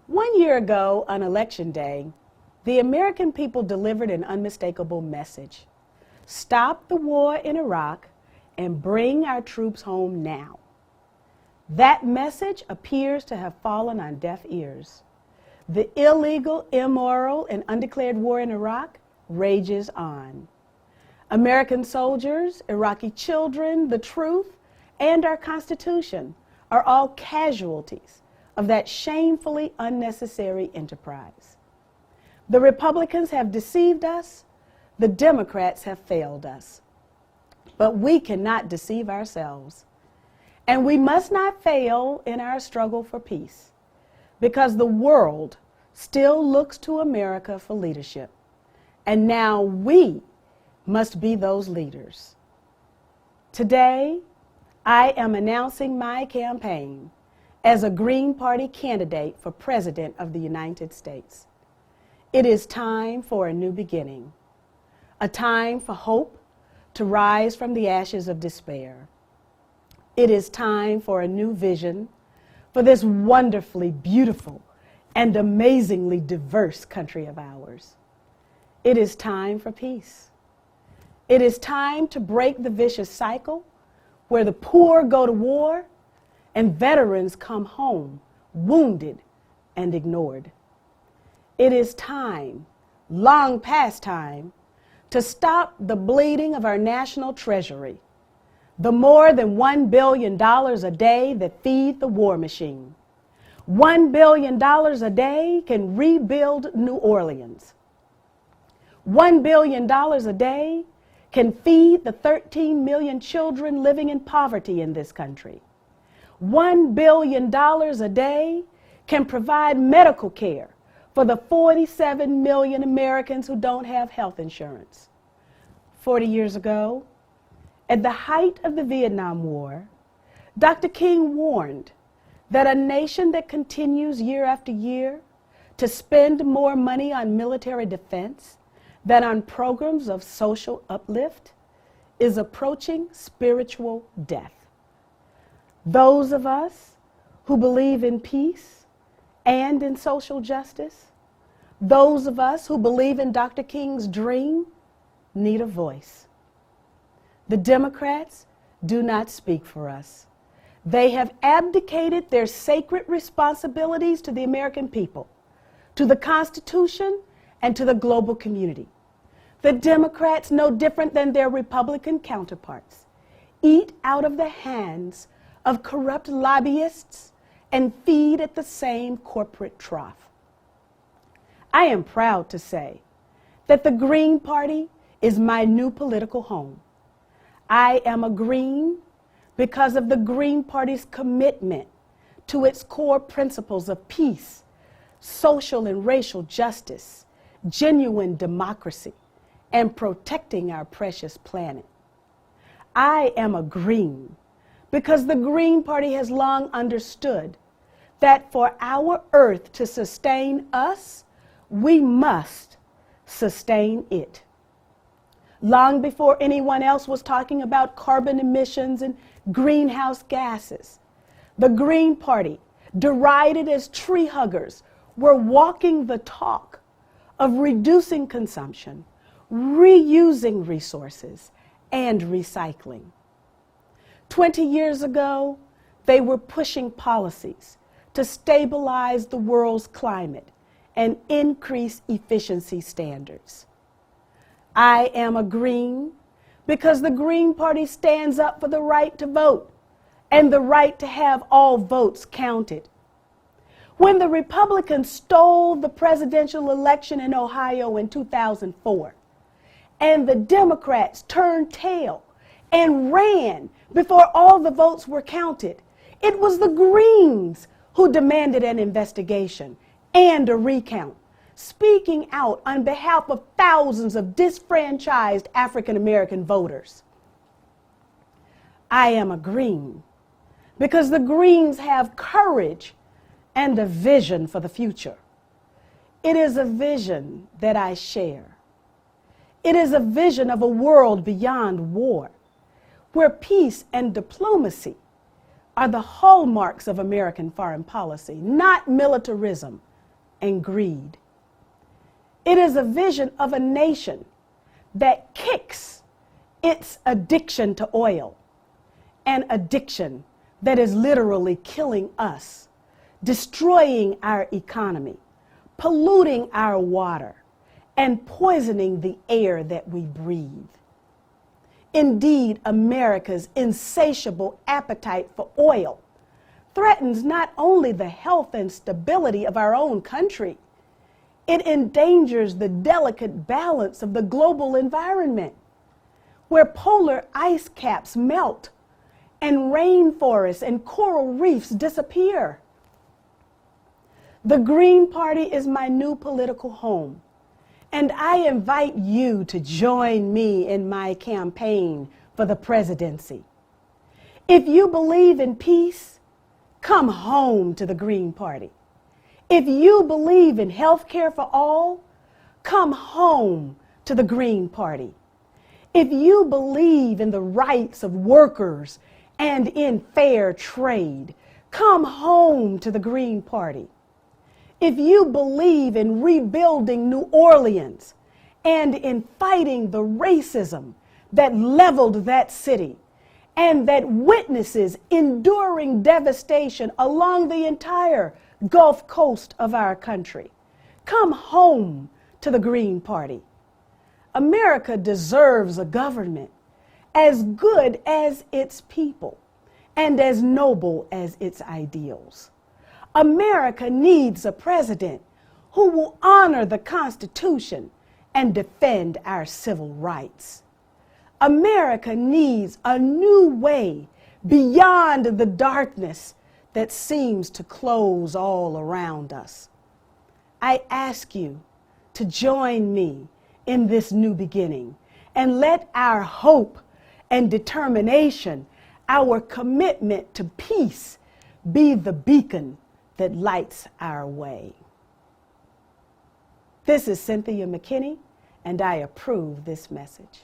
1 year ago, on Election Day, the American people delivered an unmistakable message. Stop the war in Iraq and bring our troops home now. That message appears to have fallen on deaf ears. The illegal, immoral, and undeclared war in Iraq rages on. American soldiers, Iraqi children, the truth, and our Constitution are all casualties of that shamefully unnecessary enterprise. The Republicans have deceived us. The Democrats have failed us. But we cannot deceive ourselves. And we must not fail in our struggle for peace, because the world still looks to America for leadership. And now we must be those leaders. Today, I am announcing my campaign as a Green Party candidate for President of the United States. It is time for a new beginning, a time for hope to rise from the ashes of despair. It is time for a new vision for this wonderfully beautiful and amazingly diverse country of ours. It is time for peace. It is time to break the vicious cycle where the poor go to war and veterans come home wounded and ignored. It is time, long past time, to stop the bleeding of our national treasury, the more than $1 billion a day that feed the war machine. $1 billion a day can rebuild New Orleans. $1 billion a day can feed the 13 million children living in poverty in this country. $1 billion a day can provide medical care for the 47 million Americans who don't have health insurance. 40 years ago, at the height of the Vietnam War, Dr. King warned that a nation that continues year after year to spend more money on military defense than on programs of social uplift is approaching spiritual death. Those of us who believe in peace and in social justice, those of us who believe in Dr. King's dream, need a voice. The Democrats do not speak for us. They have abdicated their sacred responsibilities to the American people, to the Constitution, and to the global community. The Democrats, no different than their Republican counterparts, eat out of the hands of corrupt lobbyists and feed at the same corporate trough. I am proud to say that the Green Party is my new political home. I am a Green because of the Green Party's commitment to its core principles of peace, social and racial justice, genuine democracy, and protecting our precious planet. I am a Green because the Green Party has long understood that for our earth to sustain us, we must sustain it. Long before anyone else was talking about carbon emissions and greenhouse gases, the Green Party, derided as tree huggers, were walking the talk of reducing consumption, reusing resources, and recycling. 20 years ago, they were pushing policies to stabilize the world's climate and increase efficiency standards. I am a Green because the Green Party stands up for the right to vote and the right to have all votes counted. When the Republicans stole the presidential election in Ohio in 2004, and the Democrats turned tail and ran before all the votes were counted, it was the Greens who demanded an investigation and a recount, speaking out on behalf of thousands of disfranchised African American voters. I am a Green because the Greens have courage and a vision for the future. It is a vision that I share. It is a vision of a world beyond war, where peace and diplomacy are the hallmarks of American foreign policy, not militarism, and greed. It is a vision of a nation that kicks its addiction to oil, an addiction that is literally killing us, destroying our economy, polluting our water, and poisoning the air that we breathe. Indeed, America's insatiable appetite for oil threatens not only the health and stability of our own country, it endangers the delicate balance of the global environment, where polar ice caps melt and rainforests and coral reefs disappear. The Green Party is my new political home, and I invite you to join me in my campaign for the presidency. If you believe in peace, come home to the Green Party. If you believe in health care for all, come home to the Green Party. If you believe in the rights of workers and in fair trade, come home to the Green Party. If you believe in rebuilding New Orleans and in fighting the racism that leveled that city and that witnesses enduring devastation along the entire Gulf Coast of our country, come home to the Green Party. America deserves a government as good as its people and as noble as its ideals. America needs a president who will honor the Constitution and defend our civil rights. America needs a new way beyond the darkness that seems to close all around us. I ask you to join me in this new beginning and let our hope and determination, our commitment to peace, be the beacon that lights our way. This is Cynthia McKinney, and I approve this message.